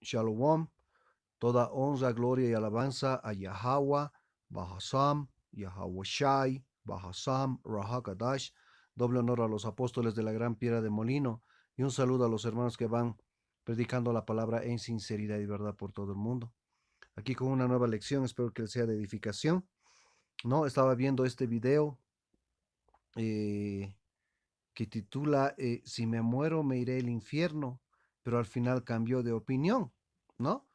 Shalom. Toda honra, gloria y alabanza a Yahweh, Bahasam, Yahweh Shai, Bahasam, Rahakadash. Doble honor a los apóstoles de la gran piedra de molino y un saludo a los hermanos que van predicando la palabra en sinceridad y verdad por todo el mundo. Aquí con una nueva lección, espero que sea de edificación. No, estaba viendo este video eh, que titula Si me muero me iré al infierno, pero al final cambió de opinión, ¿no?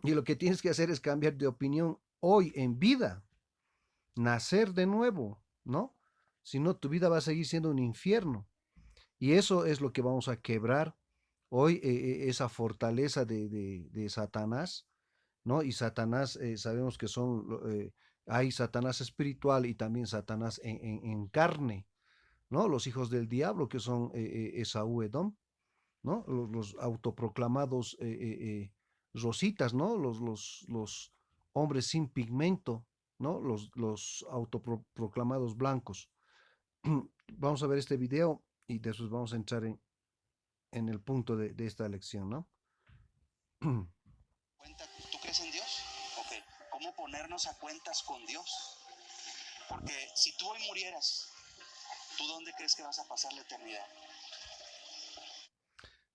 Y lo que tienes que hacer es cambiar de opinión hoy en vida, nacer de nuevo, ¿no? Si no, tu vida va a seguir siendo un infierno. Y eso es lo que vamos a quebrar hoy, esa fortaleza de Satanás, ¿no? Y Satanás, sabemos que hay Satanás espiritual y también Satanás en carne, ¿no? Los hijos del diablo que son Esaú, Edom, ¿no? Los autoproclamados rositas, ¿no? Los hombres sin pigmento, ¿no? Los autoproclamados blancos. Vamos a ver este video y después vamos a entrar en el punto de esta lección, ¿no? ¿Tú crees en Dios? Ok. ¿Cómo ponernos a cuentas con Dios? Porque si tú hoy murieras, ¿tú dónde crees que vas a pasar la eternidad?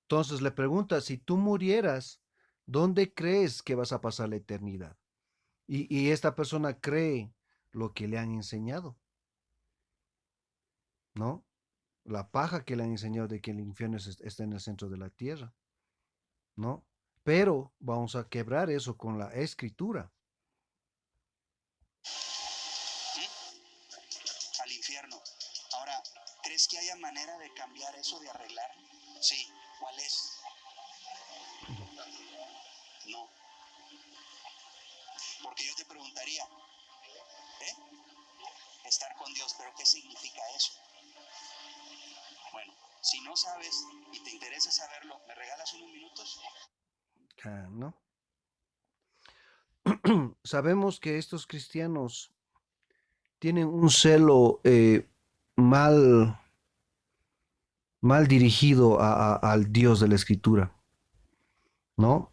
Entonces le pregunta, si tú murieras, ¿dónde crees que vas a pasar la eternidad? Y esta persona cree lo que le han enseñado, ¿no? La paja que le han enseñado de que el infierno está en el centro de la tierra, ¿no? Pero vamos a quebrar eso con la escritura. Al infierno. Ahora, ¿crees que haya manera de cambiar eso, de arreglar? Sí. ¿Cuál es? No. Porque yo te preguntaría, ¿eh? Estar con Dios, pero ¿qué significa eso? Bueno, si no sabes y te interesa saberlo, ¿me regalas unos minutos? ¿No? Sabemos que estos cristianos tienen un celo mal dirigido al Dios de la Escritura, ¿no?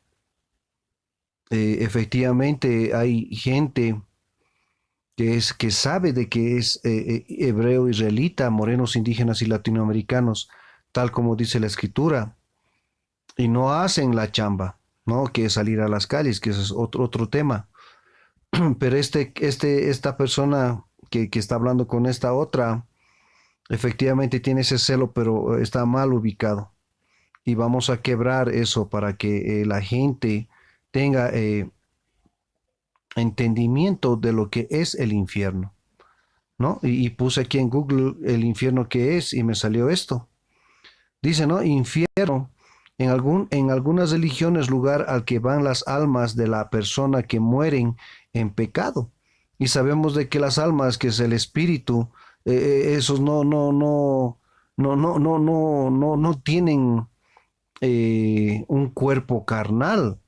Efectivamente hay gente que sabe de que es hebreo, israelita, morenos, indígenas y latinoamericanos, tal como dice la Escritura, y no hacen la chamba, ¿no? Que es salir a las calles, que ese es otro tema. Pero esta persona que está hablando con esta otra, efectivamente tiene ese celo, pero está mal ubicado. Y vamos a quebrar eso para que la gente tenga entendimiento de lo que es el infierno, ¿no? Y puse aquí en Google el infierno que es y me salió esto. Dice, ¿no? Infierno, en algunas religiones, lugar al que van las almas de la persona que mueren en pecado. Y sabemos de que las almas, que es el espíritu, esos no tienen un cuerpo carnal.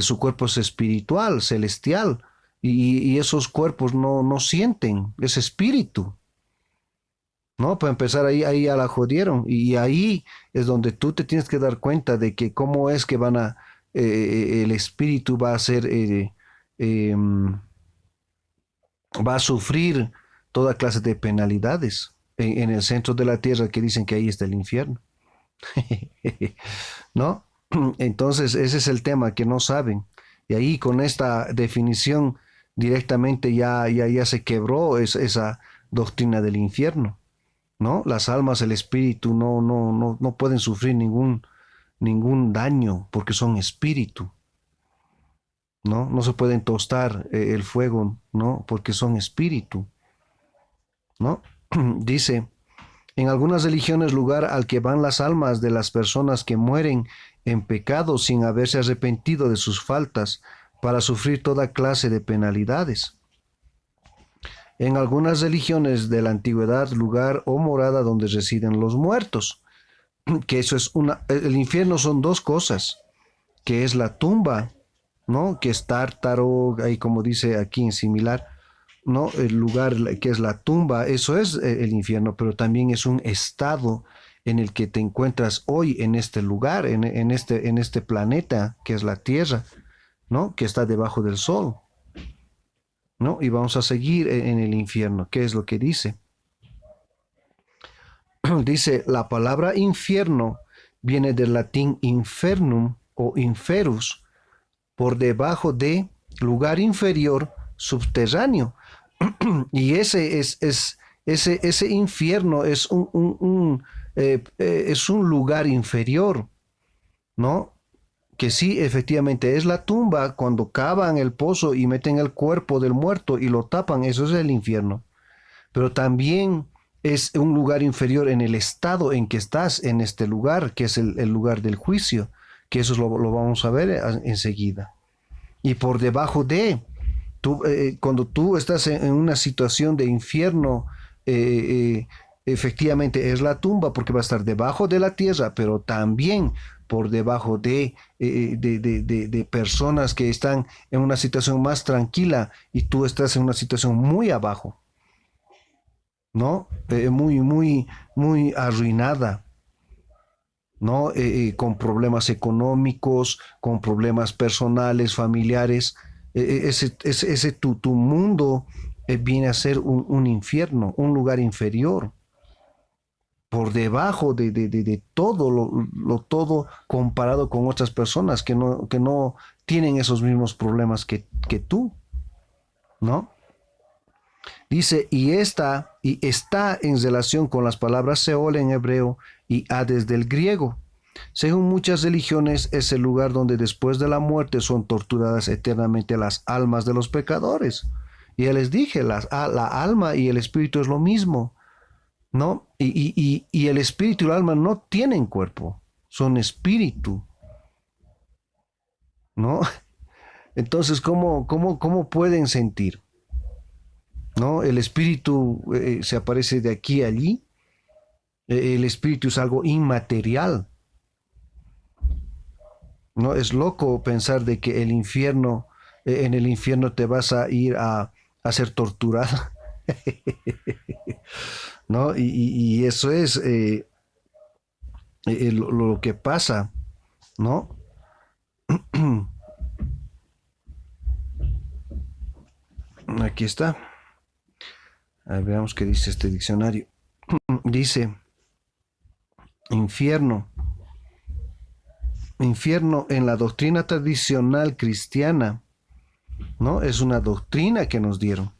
Su cuerpo es espiritual, celestial. Y esos cuerpos no sienten, es espíritu. ¿No? Para empezar, ahí ya la jodieron. Y ahí es donde tú te tienes que dar cuenta de que cómo es que el espíritu va a ser, eh, va a sufrir toda clase de penalidades en el centro de la tierra, que dicen que ahí está el infierno. ¿No? Entonces, ese es el tema que no saben. Y ahí con esta definición directamente ya se quebró esa doctrina del infierno. ¿No? Las almas, el espíritu no pueden sufrir ningún daño porque son espíritu, ¿no? No se pueden tostar el fuego, ¿no? Porque son espíritu, ¿no? Dice, en algunas religiones, lugar al que van las almas de las personas que mueren en pecado sin haberse arrepentido de sus faltas para sufrir toda clase de penalidades. En algunas religiones de la antigüedad, lugar o morada donde residen los muertos. Que eso es el infierno son dos cosas, que es la tumba, ¿no? Que es tártaro, ahí como dice aquí en similar, ¿no? El lugar que es la tumba, eso es el infierno, pero también es un estado en el que te encuentras hoy en este lugar, en este planeta que es la Tierra, ¿no? Que está debajo del sol, ¿no? Y vamos a seguir en el infierno. ¿Qué es lo que dice? Dice, la palabra infierno viene del latín infernum o inferus, por debajo de lugar inferior, subterráneo. Y ese infierno es es un lugar inferior, ¿no? Que sí, efectivamente, es la tumba cuando cavan el pozo y meten el cuerpo del muerto y lo tapan, eso es el infierno. Pero también es un lugar inferior en el estado en que estás en este lugar, que es el lugar del juicio, que eso lo vamos a ver enseguida. Y por debajo de, cuando tú estás en una situación de infierno, efectivamente es la tumba porque va a estar debajo de la tierra, pero también por debajo de personas que están en una situación más tranquila y tú estás en una situación muy abajo, ¿no? Muy arruinada, ¿no? Con problemas económicos, con problemas personales, familiares. Ese tu mundo viene a ser un infierno, un lugar inferior, por debajo de todo todo comparado con otras personas que no tienen esos mismos problemas que tú, ¿no? Dice, y está en relación con las palabras Seol en hebreo y Hades del griego. Según muchas religiones, es el lugar donde después de la muerte son torturadas eternamente las almas de los pecadores. Y ya les dije, la alma y el espíritu es lo mismo, ¿no? Y el espíritu y el alma no tienen cuerpo, son espíritu, ¿no? Entonces, ¿cómo pueden sentir? ¿No? El espíritu se aparece de aquí a allí. El espíritu es algo inmaterial. No es loco pensar de que el infierno, en el infierno te vas a ir a ser torturado. ¿No? Y eso es lo que pasa, ¿no? Aquí está. A ver, veamos qué dice este diccionario. Dice, infierno. Infierno en la doctrina tradicional cristiana, ¿no? Es una doctrina que nos dieron.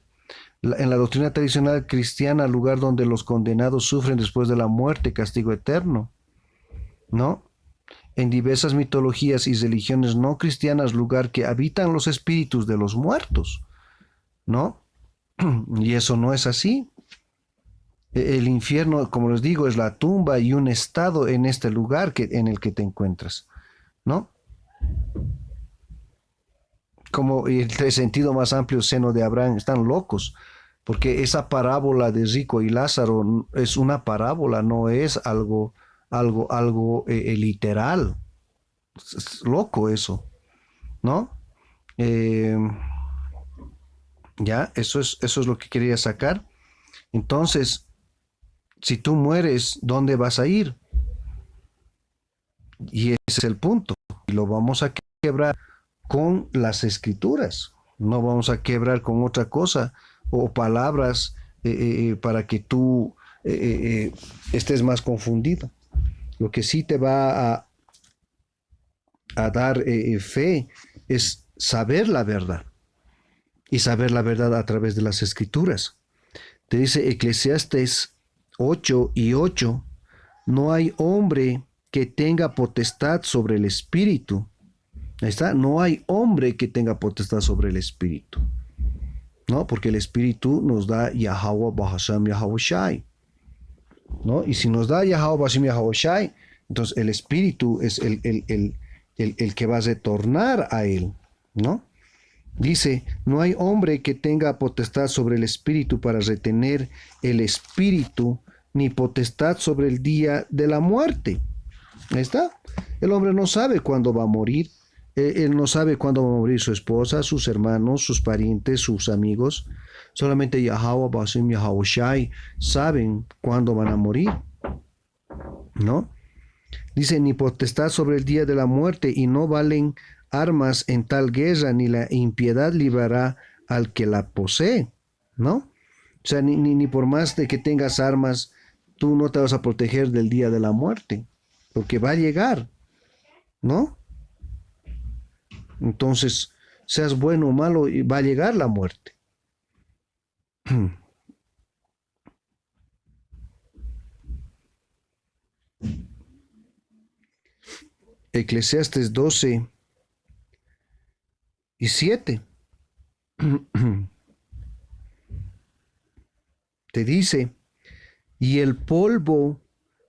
En la doctrina tradicional cristiana, lugar donde los condenados sufren después de la muerte, castigo eterno, ¿no? En diversas mitologías y religiones no cristianas, lugar que habitan los espíritus de los muertos, ¿no? Y eso no es así. El infierno, como les digo, es la tumba y un estado en este lugar en el que te encuentras, ¿no? Como el sentido más amplio, seno de Abraham, están locos, porque esa parábola de Rico y Lázaro es una parábola, no es algo literal. Es loco eso, ¿no? Eh, ya, eso es lo que quería sacar. Entonces, si tú mueres, ¿dónde vas a ir? Y ese es el punto. Y lo vamos a quebrar con las escrituras. No vamos a quebrar con otra cosa o palabras para que tú estés más confundido. Lo que sí te va a dar fe es saber la verdad. Y saber la verdad a través de las escrituras. Te dice Eclesiastes 8:8, no hay hombre que tenga potestad sobre el espíritu. Ahí está, no hay hombre que tenga potestad sobre el espíritu, ¿no? Porque el espíritu nos da Yahweh Bahasham Yahweh Shai, ¿no? Y si nos da Yahweh Bahasham Yahweh Shai, entonces el espíritu es el que va a retornar a él, ¿no? Dice, no hay hombre que tenga potestad sobre el espíritu para retener el espíritu, ni potestad sobre el día de la muerte. Ahí está. El hombre no sabe cuándo va a morir. Él no sabe cuándo va a morir su esposa, sus hermanos, sus parientes, sus amigos. Solamente Yahweh Basim, Yahweh Shai saben cuándo van a morir. ¿no? Dice, ni potestad sobre el día de la muerte, y no valen armas en tal guerra, ni la impiedad librará al que la posee, ¿no? O sea, ni por más de que tengas armas, tú no te vas a proteger del día de la muerte, porque va a llegar, ¿no? Entonces, seas bueno o malo, va a llegar la muerte. Eclesiastes 12:7 te dice, y el polvo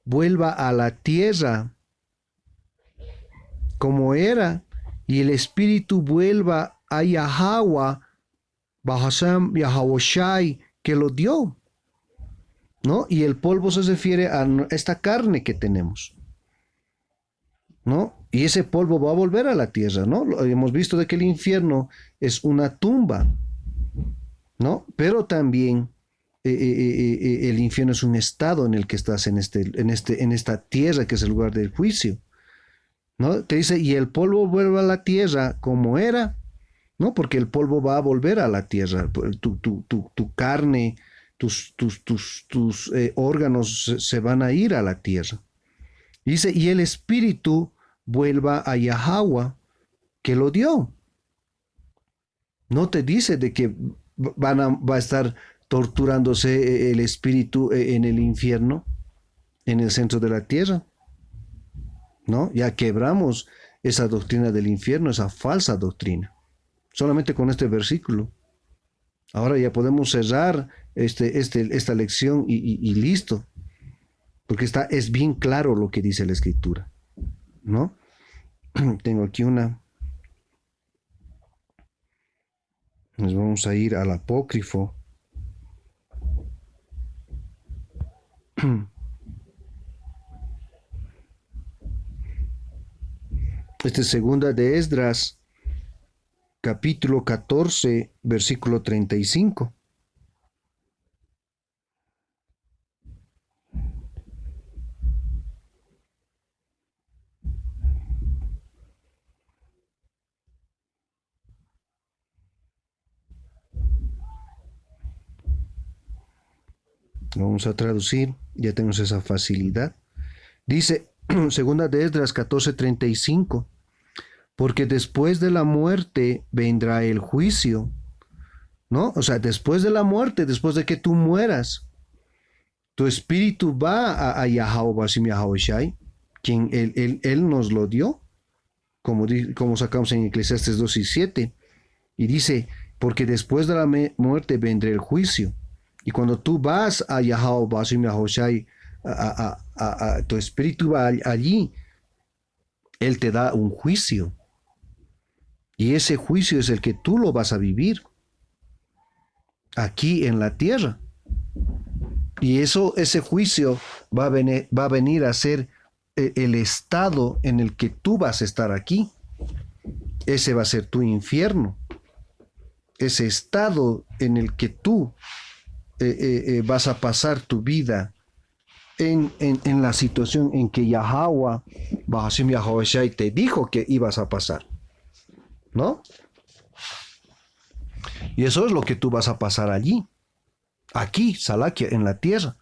vuelva a la tierra como era, y el espíritu vuelva a Yahweh, Bahasam Yahawoshai, que lo dio, ¿no? Y el polvo se refiere a esta carne que tenemos, ¿no? Y ese polvo va a volver a la tierra, ¿no? Hemos visto de que el infierno es una tumba, ¿no? Pero también el infierno es un estado en el que estás en esta tierra que es el lugar del juicio, ¿no? Te dice, y el polvo vuelve a la tierra como era, ¿no? Porque el polvo va a volver a la tierra, tu carne, tus órganos se van a ir a la tierra. Dice, y el espíritu vuelva a Yahweh, que lo dio. No te dice de que va a estar torturándose el espíritu en el infierno, en el centro de la tierra, ¿no? Ya quebramos esa doctrina del infierno, esa falsa doctrina, solamente con este versículo. Ahora ya podemos cerrar esta lección y listo, porque es bien claro lo que dice la Escritura, ¿no? Tengo aquí una. Nos vamos a ir al apócrifo. Esta es segunda de Esdras, capítulo 14, versículo 35. Vamos a traducir, ya tenemos esa facilidad. Dice, segunda de Esdras 14:35, porque después de la muerte vendrá el juicio, ¿no? O sea, después de la muerte, después de que tú mueras, tu espíritu va a Yahweh Basim Yahawashi, quien él nos lo dio, como sacamos en Eclesiastes 2:7, y dice, porque después de la muerte vendrá el juicio. Y cuando tú vas a Yahweh Basim Yahawashi, tu espíritu va allí, él te da un juicio. Y ese juicio es el que tú lo vas a vivir aquí en la tierra. Y ese juicio va a venir a ser el estado en el que tú vas a estar aquí. Ese va a ser tu infierno. Ese estado en el que tú vas a pasar tu vida en la situación en que Yahweh, Bahasim Yahawashi, te dijo que ibas a pasar, ¿no? Y eso es lo que tú vas a pasar allí, aquí, Salakia, en la tierra,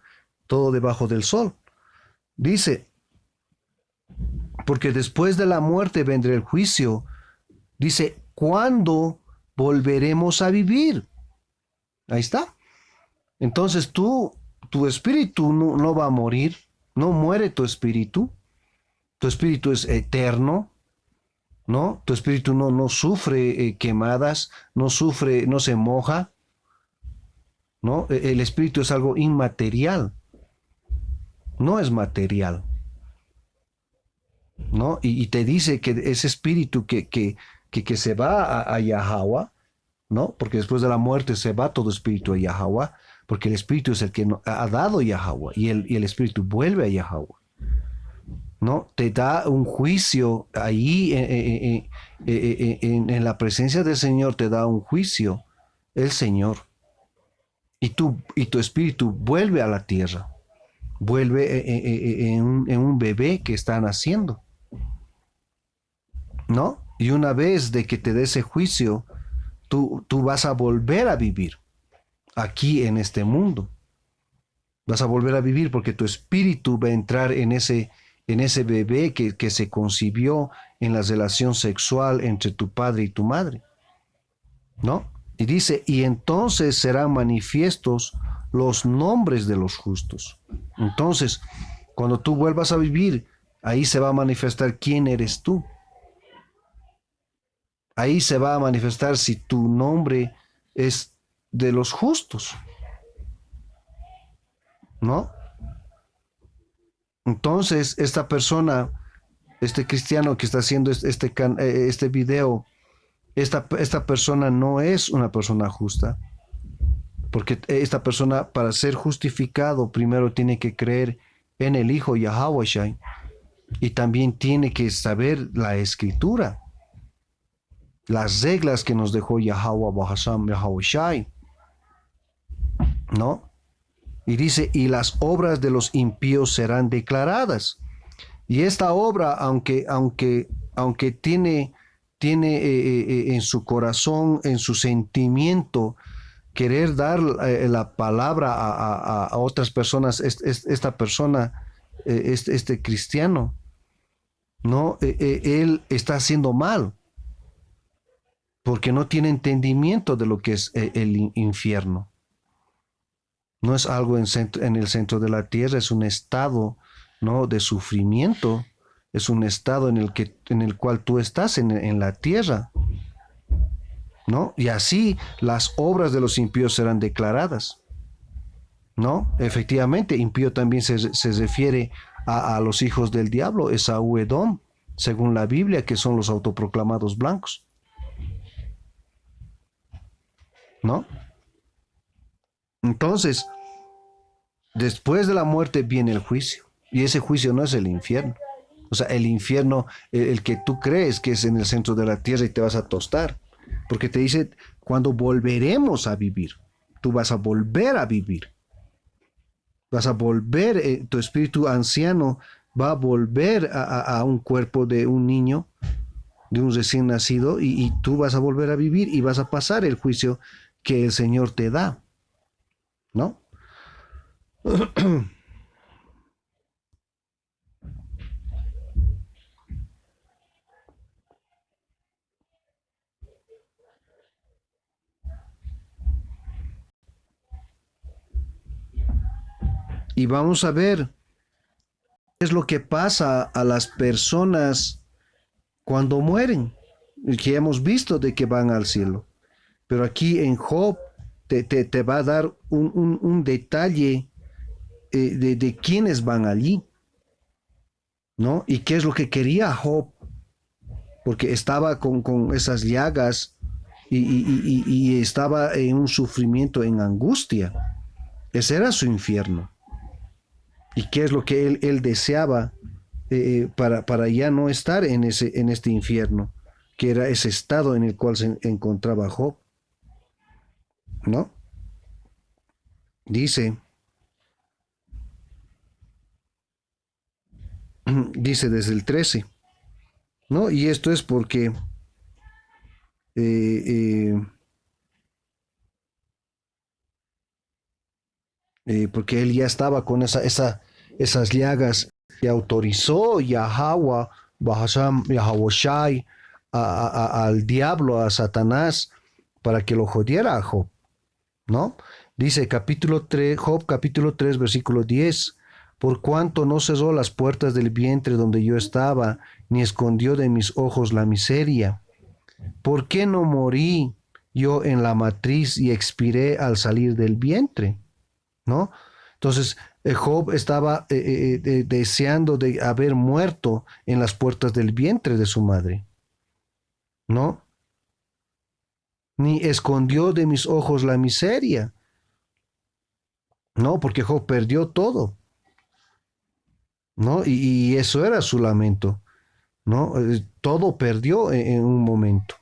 todo debajo del sol. Dice, porque después de la muerte vendrá el juicio. Dice, ¿cuándo volveremos a vivir? Ahí está. Entonces tu espíritu no va a morir, no muere tu espíritu es eterno, ¿no? Tu espíritu no sufre quemadas, no se moja, ¿no? El espíritu es algo inmaterial, no es material, ¿no? Y te dice que ese espíritu que se va a Yahweh, ¿no? Porque después de la muerte se va todo espíritu a Yahweh, porque el espíritu es el que ha dado Yahweh, y el espíritu vuelve a Yahweh, ¿no? Te da un juicio ahí en la presencia del Señor, te da un juicio el Señor, y tu espíritu vuelve a la tierra, vuelve en un bebé que está naciendo, ¿no? Y una vez de que te dé ese juicio, tú vas a volver a vivir aquí en este mundo. Vas a volver a vivir porque tu espíritu va a entrar en ese bebé que se concibió en la relación sexual entre tu padre y tu madre, ¿no? Y dice, y entonces serán manifiestos los nombres de los justos. Entonces, cuando tú vuelvas a vivir, ahí se va a manifestar quién eres tú. Ahí se va a manifestar si tu nombre es de los justos, ¿no? Entonces, esta persona, este cristiano que está haciendo este video, esta persona no es una persona justa, porque esta persona para ser justificado primero tiene que creer en el Hijo Yahweh Shai y también tiene que saber la escritura, las reglas que nos dejó Yahweh Bahasham Yahweh Shai, ¿no? Y dice, y las obras de los impíos serán declaradas. Y esta obra, aunque tiene en su corazón, en su sentimiento, querer dar la palabra a otras personas, esta persona, este cristiano, ¿no? Él está haciendo mal, porque no tiene entendimiento de lo que es el infierno. No es algo en el centro de la tierra, es un estado, ¿no?, de sufrimiento, es un estado en el cual tú estás en la tierra, ¿no? Y así las obras de los impíos serán declaradas, ¿no? Efectivamente, impío también se refiere a los hijos del diablo, Esaú Edom, según la Biblia, que son los autoproclamados blancos, ¿no? Entonces, después de la muerte viene el juicio, y ese juicio no es el infierno. O sea, el infierno, el que tú crees que es en el centro de la tierra y te vas a tostar, porque te dice, cuando volveremos a vivir, tú vas a volver a vivir, vas a volver, tu espíritu anciano va a volver a un cuerpo de un niño, de un recién nacido, y tú vas a volver a vivir y vas a pasar el juicio que el Señor te da, ¿no? Y vamos a ver qué es lo que pasa a las personas cuando mueren, que hemos visto de que van al cielo. Pero aquí en Job te va a dar un detalle de quiénes van allí, ¿no? Y qué es lo que quería Job, porque estaba con esas llagas y estaba en un sufrimiento, en angustia. Ese era su infierno. ¿Y qué es lo que él deseaba para ya no estar en este infierno, que era ese estado en el cual se encontraba Job, ¿no? Dice, dice desde el 13, ¿no? Y esto es porque eh, eh, porque él ya estaba con esas llagas que autorizó Yahweh, Bahasham, Yahweh Shai, al diablo, a Satanás, para que lo jodiera a Job, ¿no? Dice capítulo 3, Job capítulo 3, versículo 10, por cuanto no cerró las puertas del vientre donde yo estaba, ni escondió de mis ojos la miseria. ¿Por qué no morí yo en la matriz y expiré al salir del vientre? ¿No? Entonces, Job estaba deseando de haber muerto en las puertas del vientre de su madre, ¿no? Ni escondió de mis ojos la miseria, ¿no? Porque Job perdió todo, ¿no? Y eso era su lamento, ¿no? Todo perdió en un momento.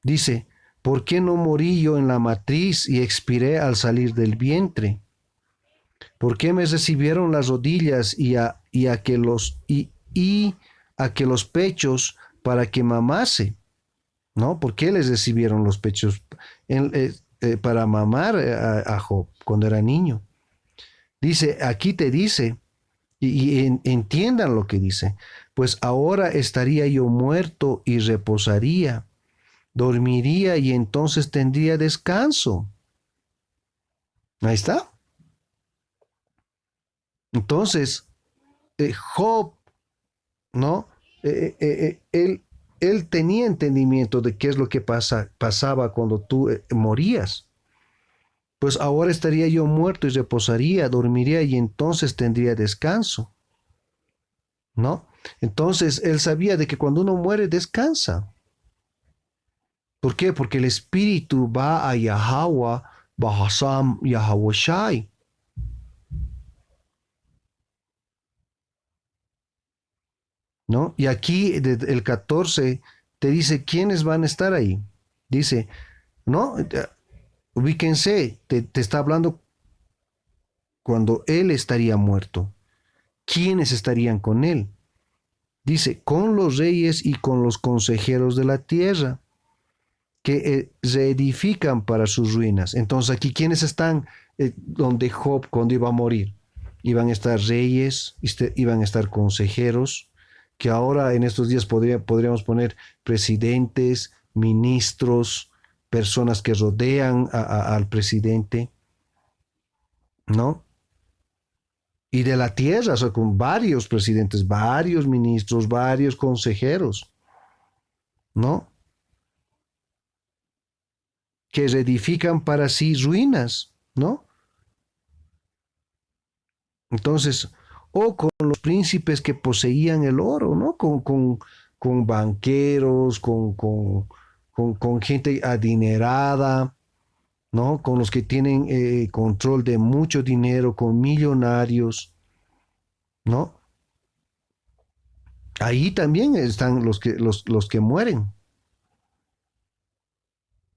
Dice, ¿por qué no morí yo en la matriz y expiré al salir del vientre? ¿Por qué me recibieron las rodillas y a que y a que los pechos para que mamase? ¿No? ¿Por qué les recibieron los pechos para mamar a Job cuando era niño? Dice, aquí te dice, entiendan lo que dice, pues ahora estaría yo muerto y reposaría, dormiría y entonces tendría descanso. Ahí está. Entonces, Job, ¿no? Él tenía entendimiento de qué es lo que pasaba cuando tú morías. Pues ahora estaría yo muerto y reposaría, dormiría y entonces tendría descanso, ¿no? Entonces él sabía de que cuando uno muere descansa. ¿Por qué? Porque el espíritu va a Yahweh, Bahasam, Yahweh Shai, ¿no? Y aquí el 14 te dice quiénes van a estar ahí. Dice, ¿no? Ubíquense, te está hablando cuando él estaría muerto. ¿Quiénes estarían con él? Dice, con los reyes y con los consejeros de la tierra, que reedifican para sus ruinas. Entonces aquí, ¿quiénes están donde Job cuando iba a morir? Iban a estar reyes, iban a estar consejeros, que ahora en estos días podríamos poner presidentes, ministros, personas que rodean al presidente, ¿no? Y de la tierra, o sea, con varios presidentes, varios ministros, varios consejeros, ¿no? Que reedifican para sí ruinas, ¿no? Entonces, o con los príncipes que poseían el oro, ¿no? Con banqueros, con gente adinerada, ¿no? Con los que tienen control de mucho dinero, con millonarios, ¿no? Ahí también están los que mueren,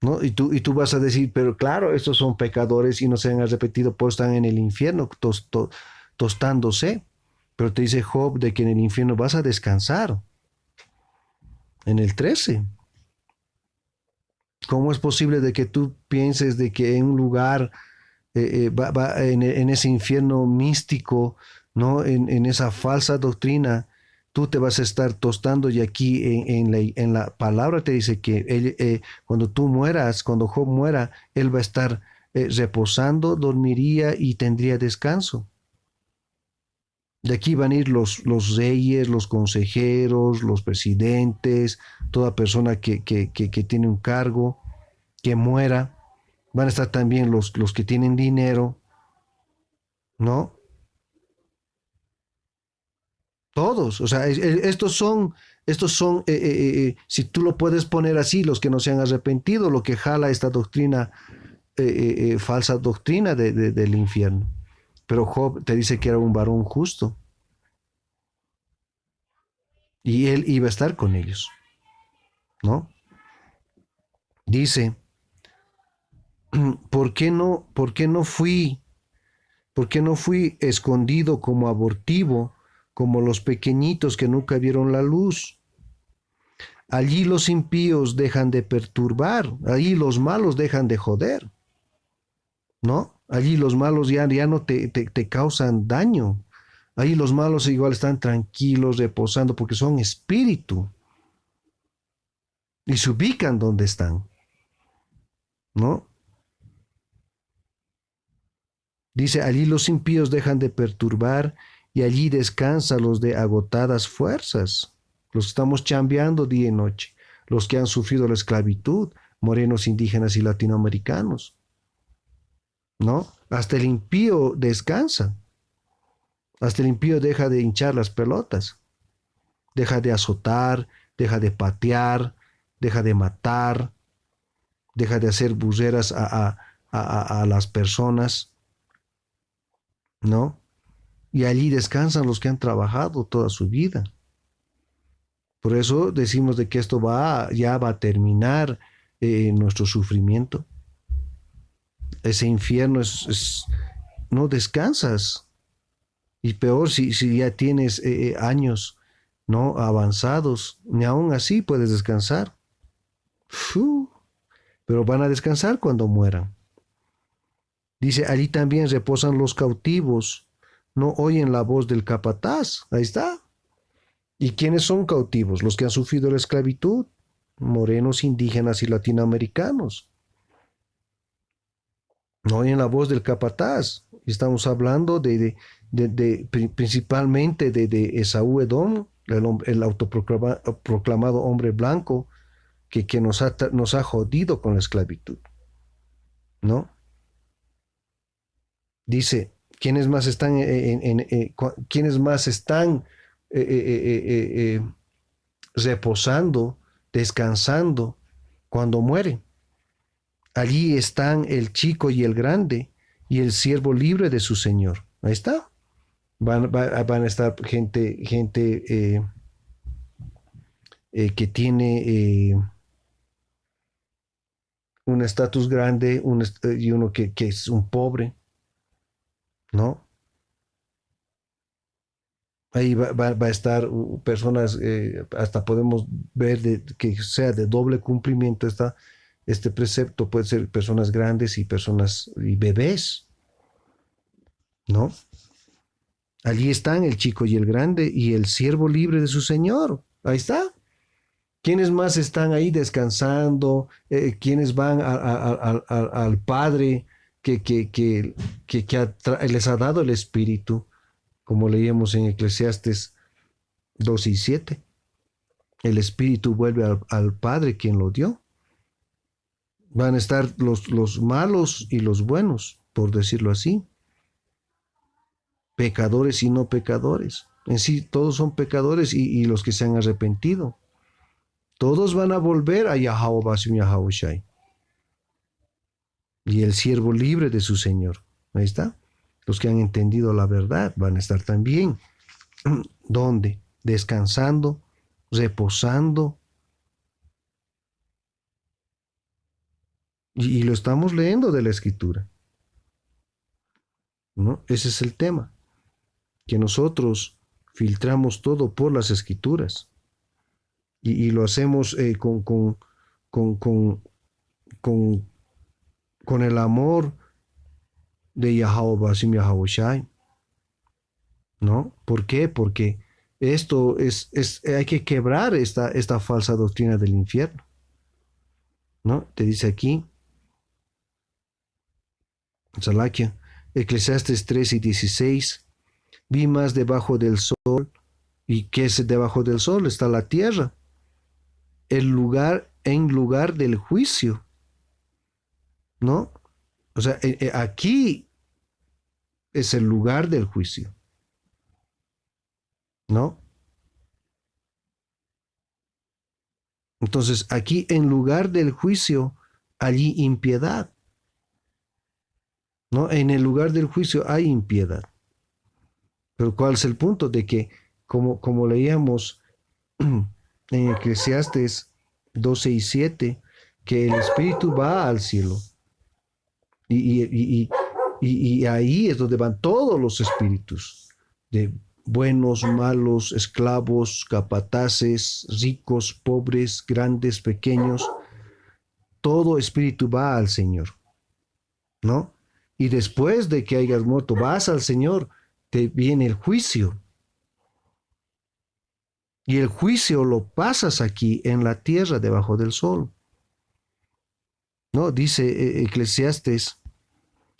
¿no? Y tú vas a decir, pero claro, estos son pecadores y no se han arrepentido, pues están en el infierno tostándose. Pero te dice Job de que en el infierno vas a descansar. En el 13. ¿Cómo es posible de que tú pienses de que en un lugar, en ese infierno místico, ¿no? En esa falsa doctrina, tú te vas a estar tostando y aquí en la palabra te dice que cuando tú mueras, cuando Job muera, él va a estar reposando, dormiría y tendría descanso. De aquí van a ir los reyes, los consejeros, los presidentes, toda persona que tiene un cargo, que muera. Van a estar también los que tienen dinero, ¿no? Todos, o sea, si tú lo puedes poner así, los que no se han arrepentido, lo que jala esta doctrina, falsa doctrina del infierno. Pero Job te dice que era un varón justo y él iba a estar con ellos, ¿no? Dice, ¿por qué no fui escondido como abortivo, como los pequeñitos que nunca vieron la luz? Allí los impíos dejan de perturbar, allí los malos dejan de joder, ¿no? Allí los malos ya no te causan daño. Allí los malos igual están tranquilos, reposando, porque son espíritu y se ubican donde están, ¿no? Dice, allí los impíos dejan de perturbar y allí descansan los de agotadas fuerzas, los que estamos chambeando día y noche, los que han sufrido la esclavitud, morenos, indígenas y latinoamericanos, ¿no? Hasta el impío descansa, hasta el impío deja de hinchar las pelotas, deja de azotar, deja de patear, deja de matar, deja de hacer burreras a las personas, ¿no? Y allí descansan los que han trabajado toda su vida. Por eso decimos de que esto ya va a terminar nuestro sufrimiento. Ese infierno no descansas. Y peor si ya tienes años, ¿no? Avanzados, ni aún así puedes descansar. Fu, pero van a descansar cuando mueran. Dice, allí también reposan los cautivos, no oyen la voz del capataz. Ahí está. ¿Y quiénes son cautivos? Los que han sufrido la esclavitud, morenos, indígenas y latinoamericanos. No oyen la voz del capataz. Estamos hablando principalmente de Esaú Edom, el autoproclamado hombre blanco que nos ha jodido con la esclavitud, ¿no? Dice, ¿quiénes más están, quiénes más están reposando, descansando cuando mueren? Allí están el chico y el grande y el siervo libre de su señor. Ahí está. Van a estar gente que tiene un estatus grande y uno que es un pobre, ¿no? Ahí va a estar personas, hasta podemos ver que sea de doble cumplimiento este precepto, puede ser personas grandes y personas y bebés, ¿no? Allí están el chico y el grande y el siervo libre de su señor. Ahí está. ¿Quiénes más están ahí descansando? ¿Quiénes van al Padre que les ha dado el Espíritu? Como leíamos en Eclesiastes 2 y 7. El Espíritu vuelve al Padre quien lo dio. Van a estar los malos y los buenos, por decirlo así. Pecadores y no pecadores. En sí, todos son pecadores y los que se han arrepentido. Todos van a volver a Yahweh Basum Yahweh Shai. Y el siervo libre de su Señor. Ahí está. Los que han entendido la verdad van a estar también. ¿Dónde? Descansando, reposando. Y lo estamos leyendo de la Escritura, ¿no? Ese es el tema. Que nosotros filtramos todo por las Escrituras. Y lo hacemos con, con, con, con el amor de Yahweh Basim Yahweh Shai, ¿no? ¿Por qué? Porque esto hay que quebrar esta falsa doctrina del infierno, ¿no? Te dice aquí, Salakia, Eclesiastes 3 y 16, vi más debajo del sol, ¿y qué es debajo del sol? Está la tierra, en lugar del juicio, ¿no? O sea, aquí es el lugar del juicio, ¿no? Entonces, aquí en lugar del juicio, allí impiedad, ¿no? En el lugar del juicio hay impiedad. Pero ¿cuál es el punto? De que, como leíamos en Eclesiastes 12 y 7, que el espíritu va al cielo. Y, y, y ahí es donde van todos los espíritus, de buenos, malos, esclavos, capataces, ricos, pobres, grandes, pequeños. Todo espíritu va al Señor, ¿no? Y después de que hayas muerto, vas al Señor, te viene el juicio. Y el juicio lo pasas aquí en la tierra debajo del sol. ¿No? Dice Eclesiastes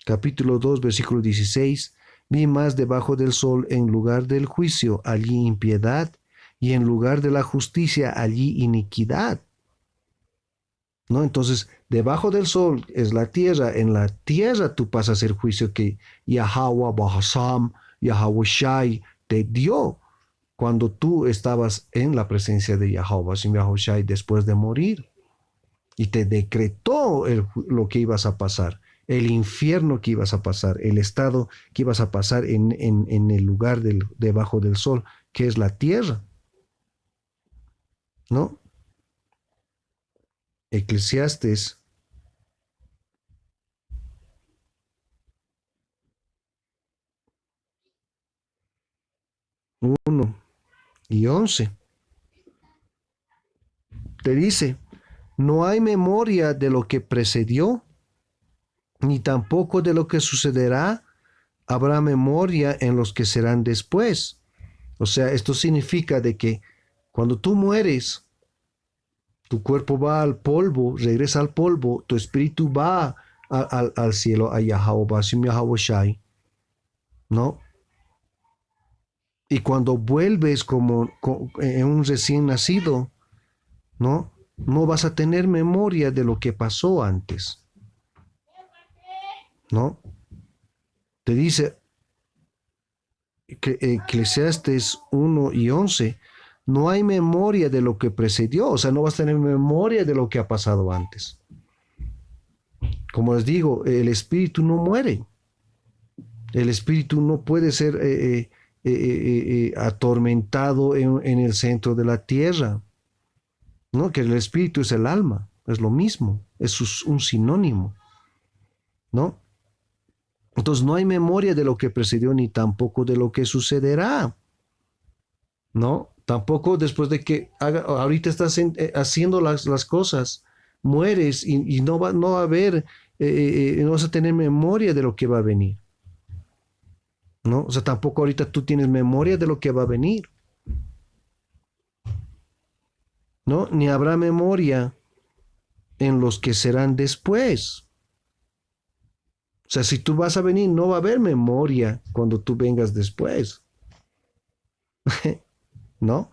capítulo 2 versículo 16, vi más debajo del sol en lugar del juicio, allí impiedad, y en lugar de la justicia, allí iniquidad. ¿No? Entonces, debajo del sol es la tierra, en la tierra tú pasas el juicio que Yahweh Bahasam, Yahweh Shai te dio cuando tú estabas en la presencia de Yahweh Shai después de morir. Y te decretó lo que ibas a pasar, el infierno que ibas a pasar, el estado que ibas a pasar en el lugar debajo del sol, que es la tierra, ¿no? Eclesiastes 1 y 11. Te dice, no hay memoria de lo que precedió, ni tampoco de lo que sucederá. Habrá memoria en los que serán después. O sea, esto significa de que cuando tú mueres, tu cuerpo va al polvo, regresa al polvo, tu espíritu va al cielo, a Yahweh Basim Yahweh Shai, ¿no? Y cuando vuelves como en un recién nacido, ¿no? No vas a tener memoria de lo que pasó antes, ¿no? Te dice Eclesiastes 1 y 11, no hay memoria de lo que precedió, o sea, no vas a tener memoria de lo que ha pasado antes. Como les digo, el espíritu no muere, el espíritu no puede ser atormentado en el centro de la tierra, ¿no? Que el espíritu es el alma, es lo mismo, es un sinónimo, ¿no? Entonces no hay memoria de lo que precedió ni tampoco de lo que sucederá, ¿no? Tampoco después de que ahorita estás haciendo las cosas, mueres y no va a haber, no vas a tener memoria de lo que va a venir, ¿no? O sea, tampoco ahorita tú tienes memoria de lo que va a venir, ¿no? Ni habrá memoria en los que serán después. O sea, si tú vas a venir, no va a haber memoria cuando tú vengas después, ¿no?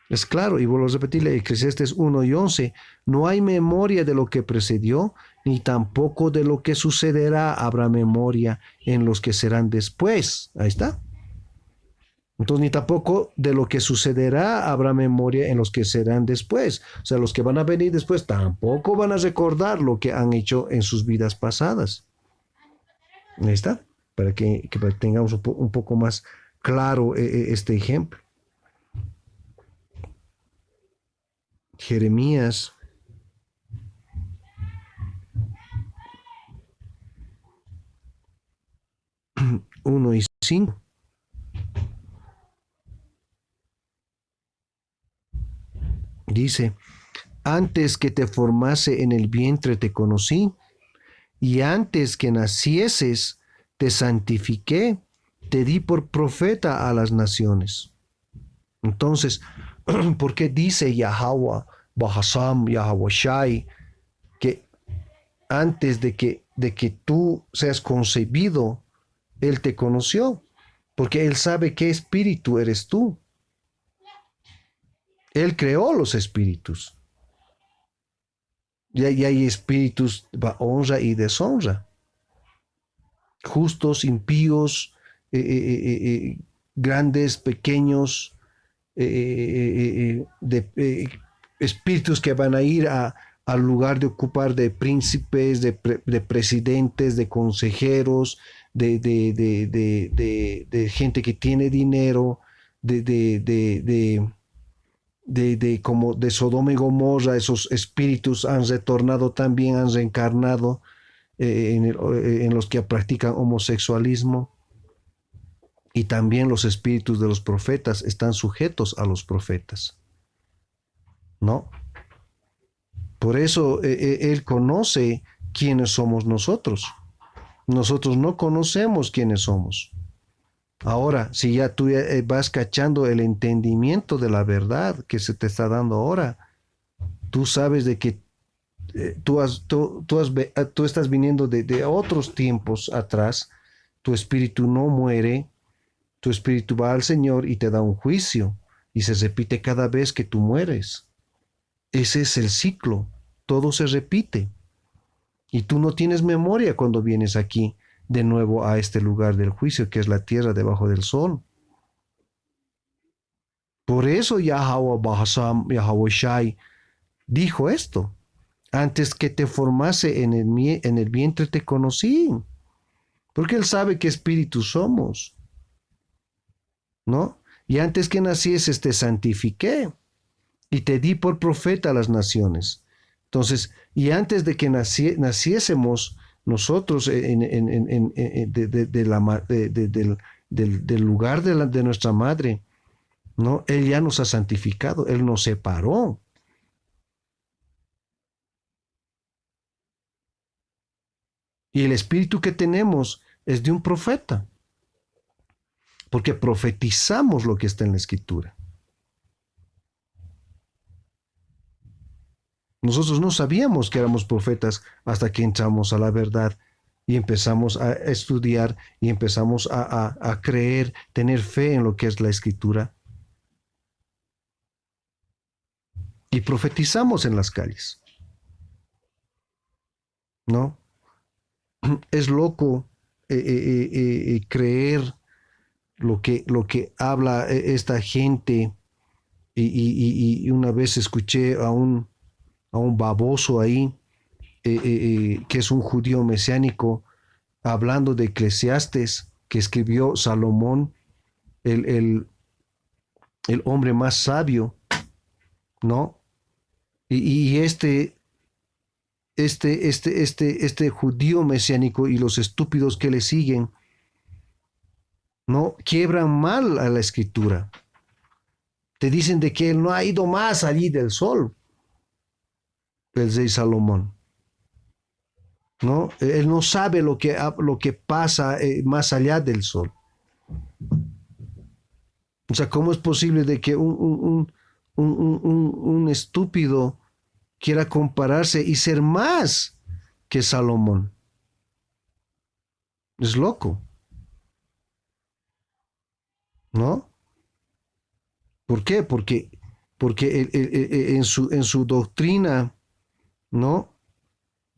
Es claro, y vuelvo a repetirle, Eclesiastes 1 y 11, no hay memoria de lo que precedió, ni tampoco de lo que sucederá habrá memoria en los que serán después. Ahí está. Entonces, ni tampoco de lo que sucederá habrá memoria en los que serán después. O sea, los que van a venir después tampoco van a recordar lo que han hecho en sus vidas pasadas. Ahí está, para que tengamos un poco más claro este ejemplo. Jeremías 1 y 5. Dice, antes que te formase en el vientre te conocí, y antes que nacieses te santifiqué, te di por profeta a las naciones. Entonces, ¿por qué dice Yahweh, Bahasam, Yahweh Shai, que antes de que tú seas concebido, Él te conoció? Porque Él sabe qué espíritu eres tú. Él creó los espíritus. Y hay espíritus de honra y deshonra. Justos, impíos, grandes, pequeños, espíritus que van a ir al lugar de ocupar de príncipes, de presidentes, de consejeros, de gente que tiene dinero, como de Sodoma y Gomorra. Esos espíritus han retornado también, han reencarnado en los que practican homosexualismo. Y también los espíritus de los profetas están sujetos a los profetas, ¿no? Por eso Él conoce quiénes somos nosotros. Nosotros no conocemos quiénes somos. Ahora, si ya tú vas cachando el entendimiento de la verdad que se te está dando ahora, tú sabes de que tú estás viniendo de otros tiempos atrás, tu espíritu no muere, tu espíritu va al Señor y te da un juicio, y se repite cada vez que tú mueres. Ese es el ciclo, todo se repite. Y tú no tienes memoria cuando vienes aquí de nuevo a este lugar del juicio, que es la tierra debajo del sol. Por eso Yahweh Bahasam, Yahweh Shai, dijo esto. Antes que te formase en el vientre te conocí. Porque Él sabe qué espíritu somos, ¿no? Y antes que nacieses te santifiqué y te di por profeta a las naciones. Entonces, y antes de que naciésemos nosotros del lugar de nuestra madre, ¿no? Él ya nos ha santificado, Él nos separó. Y el espíritu que tenemos es de un profeta, porque profetizamos lo que está en la escritura. Nosotros no sabíamos que éramos profetas hasta que entramos a la verdad y empezamos a estudiar y empezamos a creer, tener fe en lo que es la escritura. Y profetizamos en las calles, ¿no? Es loco creer lo que habla esta gente. Y una vez escuché a un baboso ahí, que es un judío mesiánico, hablando de Eclesiastes, que escribió Salomón, el, el, el hombre más sabio, ¿no? Y este judío mesiánico y los estúpidos que le siguen, ¿no? Quiebran mal a la escritura. Te dicen de que él no ha ido más allí del sol, el rey Salomón, ¿no? Él no sabe lo que pasa más allá del sol. O sea, ¿cómo es posible de que un estúpido quiera compararse y ser más que Salomón? Es loco, ¿no? ¿Por qué? Porque en su doctrina, ¿no?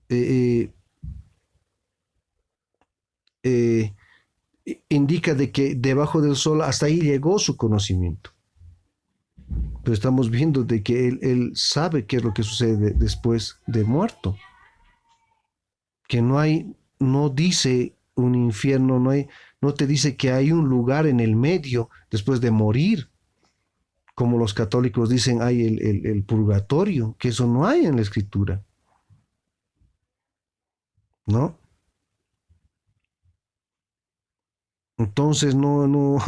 Eh, eh, indica de que debajo del sol hasta ahí llegó su conocimiento. Pero estamos viendo de que él sabe qué es lo que sucede después de muerto. Que no dice un infierno, no te dice que hay un lugar en el medio después de morir. Como los católicos dicen, hay el purgatorio, que eso no hay en la escritura, ¿no? Entonces, no,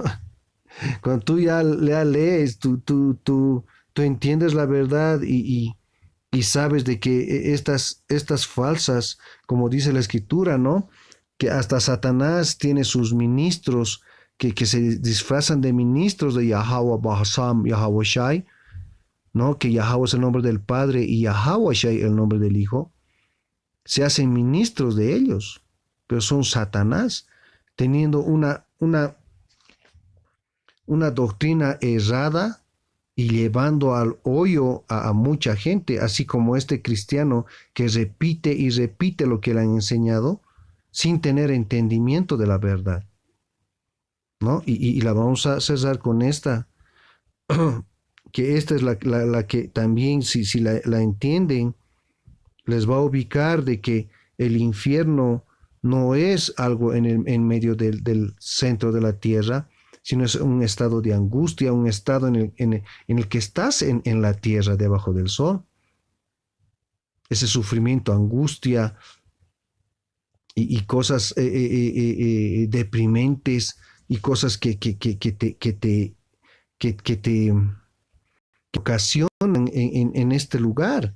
cuando tú ya lees, tú entiendes la verdad y sabes de que estas falsas, como dice la escritura, ¿no? Que hasta Satanás tiene sus ministros que se disfrazan de ministros de Yahweh, Bahasam, Yahweh Shai, ¿no? Que Yahweh es el nombre del Padre y Yahweh Shai el nombre del Hijo. Se hacen ministros de ellos, pero son Satanás, teniendo una doctrina errada y llevando al hoyo a mucha gente, así como este cristiano que repite y repite lo que le han enseñado sin tener entendimiento de la verdad, ¿no? Y la vamos a cerrar con esta, que esta es la que también, si la entienden, les va a ubicar de que el infierno no es algo en medio del centro de la tierra, sino es un estado de angustia, un estado en el que estás en la tierra debajo del sol. Ese sufrimiento, angustia y cosas deprimentes y cosas que te ocasionan en este lugar.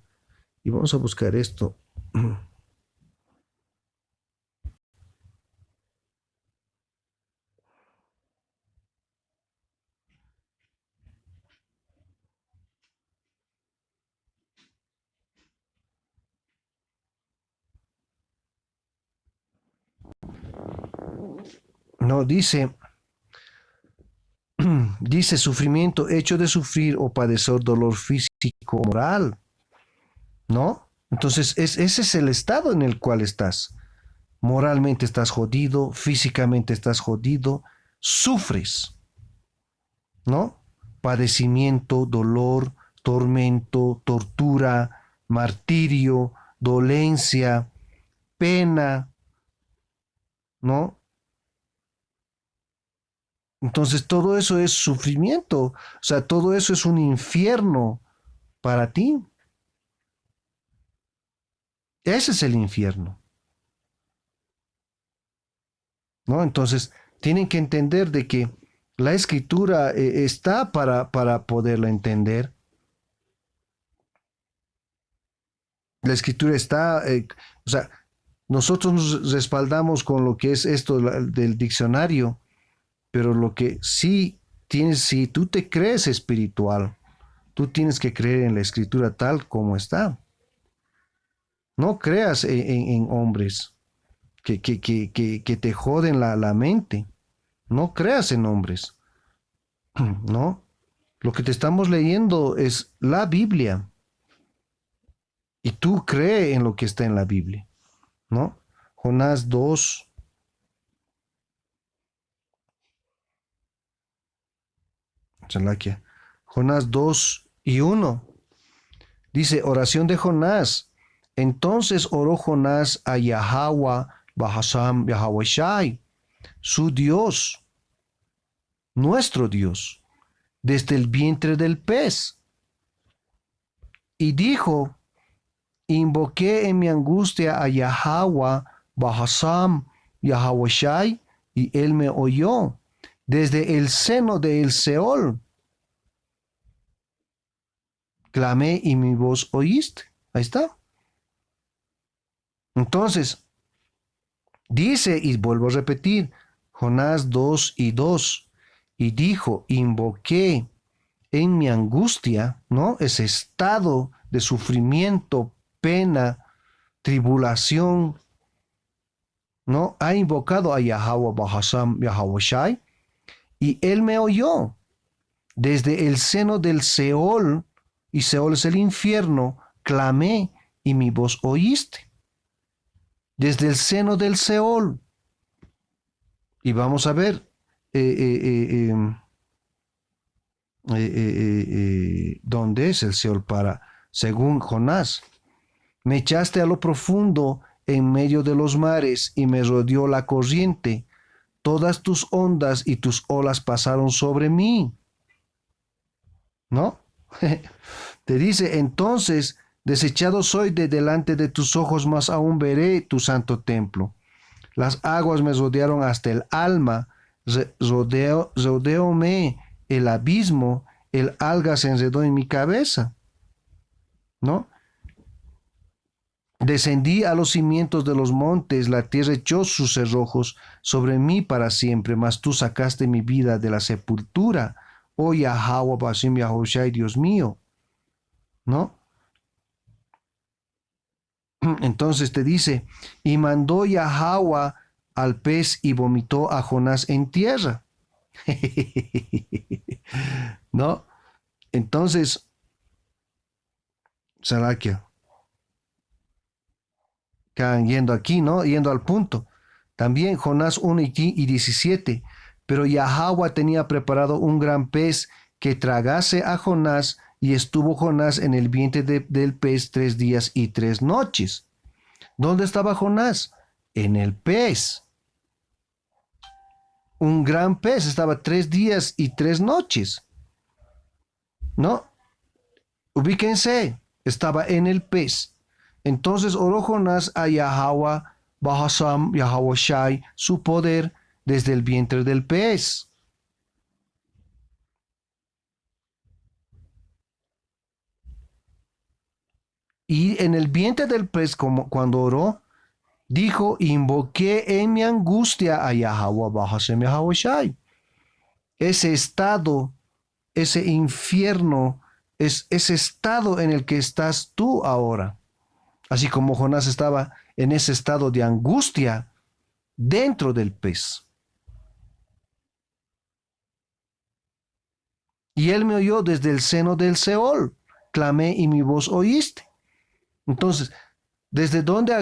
Y vamos a buscar esto. No, dice sufrimiento, hecho de sufrir o padecer dolor físico o moral, ¿no? Entonces, ese es el estado en el cual estás. Moralmente estás jodido, físicamente estás jodido, sufres, ¿no? Padecimiento, dolor, tormento, tortura, martirio, dolencia, pena, ¿no? Entonces todo eso es sufrimiento, o sea, todo eso es un infierno para ti. Ese es el infierno, ¿no? Entonces tienen que entender de que La escritura está para poderla entender. La escritura está, o sea, nosotros nos respaldamos con lo que es esto del diccionario, pero lo que sí tienes, si tú te crees espiritual, tú tienes que creer en la escritura tal como está. No creas en hombres que te joden la mente. No creas en hombres, ¿no? Lo que te estamos leyendo es la Biblia y tú cree en lo que está en la Biblia, ¿no? Jonás 2, Chalaquia. Jonás 2:1 dice, oración de Jonás. Entonces oró Jonás a Yahweh, Bahasam, Yahweh Shai, su Dios, nuestro Dios, desde el vientre del pez. Y dijo, invoqué en mi angustia a Yahweh, Bahasam, Yahweh Shai, y él me oyó desde el seno del Seol. Clamé y mi voz oíste. Ahí está. Entonces, dice, y vuelvo a repetir, Jonás 2:2, y dijo, invoqué en mi angustia, ¿no? Ese estado de sufrimiento, pena, tribulación, ¿no? Ha invocado a Yahweh Bahasam, Yahweh Shai, y él me oyó desde el seno del Seol, y Seol es el infierno, clamé y mi voz oíste. Desde el seno del Seol. Y vamos a ver dónde es el Seol para, según Jonás. Me echaste a lo profundo en medio de los mares y me rodeó la corriente. Todas tus ondas y tus olas pasaron sobre mí. ¿No? Te dice, entonces, desechado soy de delante de tus ojos, mas aún veré tu santo templo. Las aguas me rodearon hasta el alma, rodeóme el abismo, el alga se enredó en mi cabeza, ¿no? Descendí a los cimientos de los montes, la tierra echó sus cerrojos sobre mí para siempre, mas tú sacaste mi vida de la sepultura, oh Yahweh, Basim Yahushai, Dios mío, ¿no? Entonces te dice, y mandó Yahweh al pez y vomitó a Jonás en tierra. ¿No? Entonces, Salakia, yendo aquí, ¿no? Yendo al punto. También Jonás 1:17. Pero Yahweh tenía preparado un gran pez que tragase a Jonás, y estuvo Jonás en el vientre del pez 3 días y 3 noches. ¿Dónde estaba Jonás? En el pez. Un gran pez estaba 3 días y 3 noches. ¿No? Ubíquense, estaba en el pez. Entonces oró Jonás a Yahweh, Bahasam, Yahweh Shai, su poder desde el vientre del pez. Y en el vientre del pez, como cuando oró, dijo, invoqué en mi angustia a Yahweh, Bahasam, Yahweh Shai. Ese estado, ese infierno, es ese estado en el que estás tú ahora. Así como Jonás estaba en ese estado de angustia dentro del pez. Y él me oyó desde el seno del Seol. Clamé y mi voz oíste. Entonces, ¿desde dónde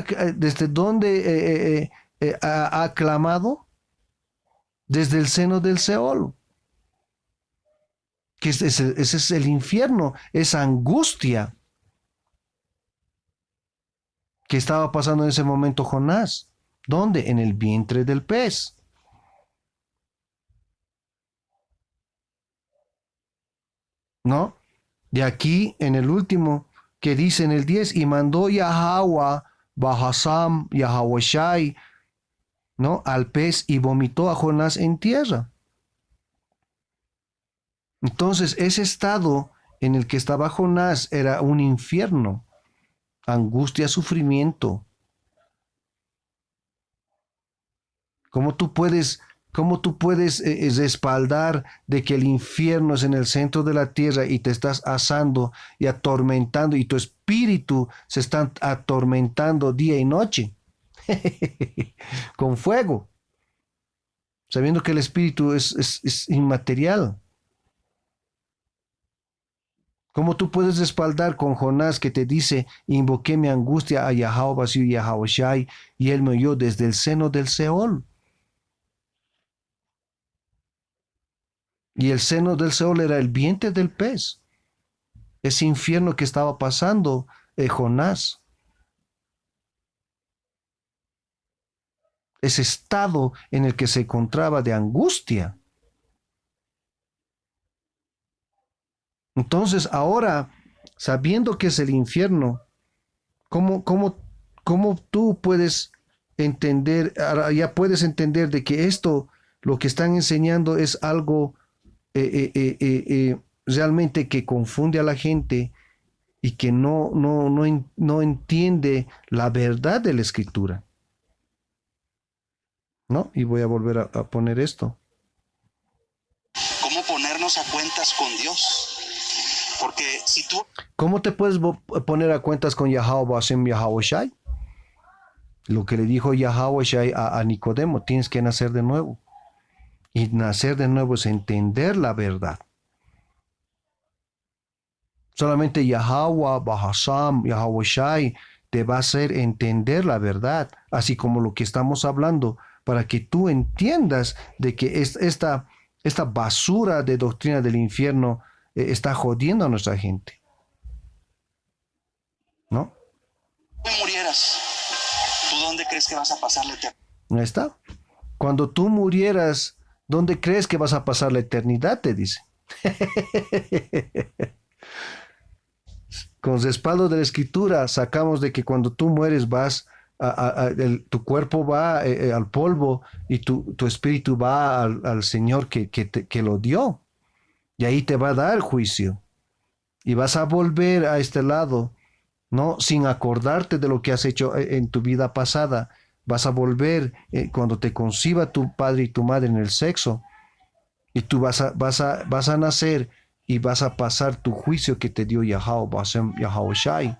ha clamado? Desde el seno del Seol. Que ese es el infierno, esa angustia que estaba pasando en ese momento Jonás. ¿Dónde? En el vientre del pez. ¿No? De aquí en el último que dice en el 10, y mandó Yahweh, Bahasam, Yahweh Shai, ¿no? Al pez y vomitó a Jonás en tierra. Entonces, ese estado en el que estaba Jonás era un infierno, angustia, sufrimiento. ¿Cómo tú puedes, cómo tú puedes respaldar de que el infierno es en el centro de la tierra y te estás asando y atormentando y tu espíritu se está atormentando día y noche con fuego, sabiendo que el espíritu es inmaterial? ¿Cómo tú puedes respaldar con Jonás que te dice, invoqué mi angustia a Yahweh y Yahweh Shai, y él me oyó desde el seno del Seol? Y el seno del Seol era el vientre del pez, ese infierno que estaba pasando Jonás, ese estado en el que se encontraba de angustia. Entonces ahora, sabiendo que es el infierno, ¿cómo tú puedes entender, ahora ya puedes entender de que esto, lo que están enseñando es algo realmente que confunde a la gente y que no entiende la verdad de la escritura? ¿No? Y voy a volver a poner esto. ¿Cómo ponernos a cuentas con Dios? Porque si tú... ¿Cómo te puedes poner a cuentas con Yahweh Hashem Yahweh Shai? Lo que le dijo Yahweh Shai a Nicodemo, tienes que nacer de nuevo. Y nacer de nuevo es entender la verdad. Solamente Yahweh, Bahasam, Yahweh Shai te va a hacer entender la verdad, así como lo que estamos hablando, para que tú entiendas de que esta basura de doctrina del infierno está jodiendo a nuestra gente, ¿no? Tú murieras, ¿tú dónde crees que vas a pasar la eternidad? Ahí está. Cuando tú murieras, ¿dónde crees que vas a pasar la eternidad? Te dice. Con respaldo de la escritura sacamos de que cuando tú mueres vas tu cuerpo va al polvo y tu espíritu va al Señor que lo dio. Y ahí te va a dar juicio. Y vas a volver a este lado, ¿no? Sin acordarte de lo que has hecho en tu vida pasada. Vas a volver cuando te conciba tu padre y tu madre en el sexo. Y tú vas a nacer y vas a pasar tu juicio que te dio Yahweh Shai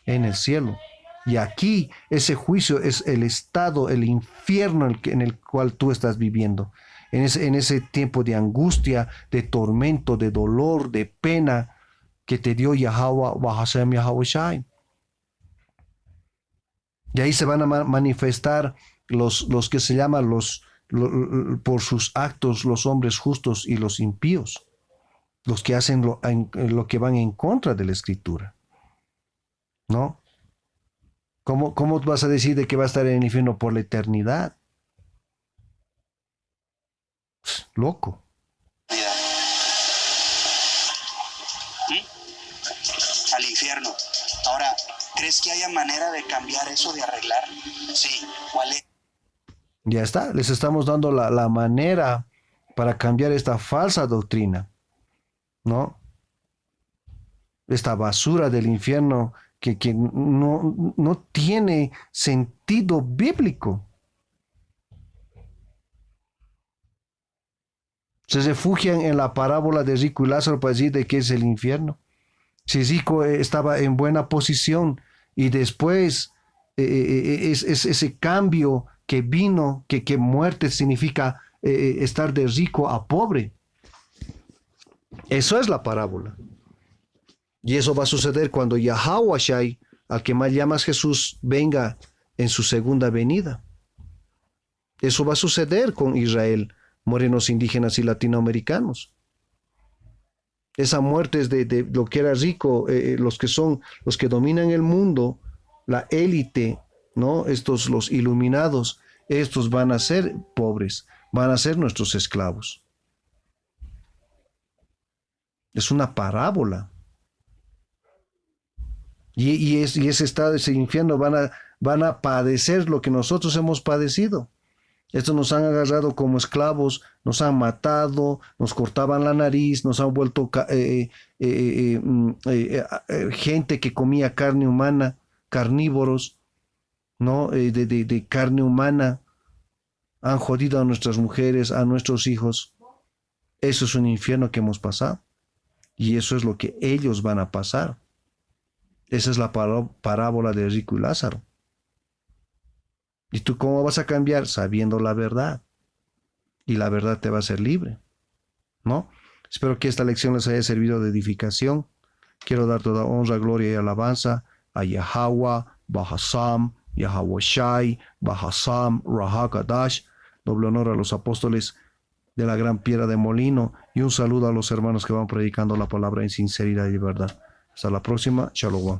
en el cielo. Y aquí ese juicio es el estado, el infierno en el cual tú estás viviendo. En ese tiempo de angustia, de tormento, de dolor, de pena que te dio Yahweh Shai. Y ahí se van a manifestar los que se llaman por sus actos los hombres justos y los impíos, los que hacen lo que van en contra de la escritura, ¿no? ¿Cómo vas a decir de que va a estar en el infierno por la eternidad? Loco. Al infierno. Ahora, ¿crees que haya manera de cambiar eso, de arreglar? Sí. ¿Cuál es? Ya está, les estamos dando la manera para cambiar esta falsa doctrina, ¿no? Esta basura del infierno que no tiene sentido bíblico. Se refugian en la parábola de Rico y Lázaro para decir de qué es el infierno. Si Rico estaba en buena posición y después es ese cambio que vino, que muerte significa estar de rico a pobre. Eso es la parábola. Y eso va a suceder cuando Yahweh Shai, al que más llamas Jesús, venga en su segunda venida. Eso va a suceder con Israel, morenos indígenas y latinoamericanos. Esa muerte es de lo que era rico, los que dominan el mundo, la élite, ¿no? Estos, los iluminados, estos van a ser pobres, van a ser nuestros esclavos. Es una parábola. Y ese estado, ese infierno van a padecer lo que nosotros hemos padecido. Estos nos han agarrado como esclavos, nos han matado, nos cortaban la nariz, nos han vuelto gente que comía carne humana, carnívoros, ¿no? De carne humana. Han jodido a nuestras mujeres, a nuestros hijos. Eso es un infierno que hemos pasado. Y eso es lo que ellos van a pasar. Esa es la parábola de rico y Lázaro. ¿Y tú cómo vas a cambiar? Sabiendo la verdad. Y la verdad te va a hacer libre, ¿no? Espero que esta lección les haya servido de edificación. Quiero dar toda honra, gloria y alabanza a Yahweh, Bahasam, Yahweh Shai, Bahasam, Rahakadash. Doble honor a los apóstoles de la gran piedra de molino y un saludo a los hermanos que van predicando la palabra en sinceridad y verdad. Hasta la próxima. Shalom.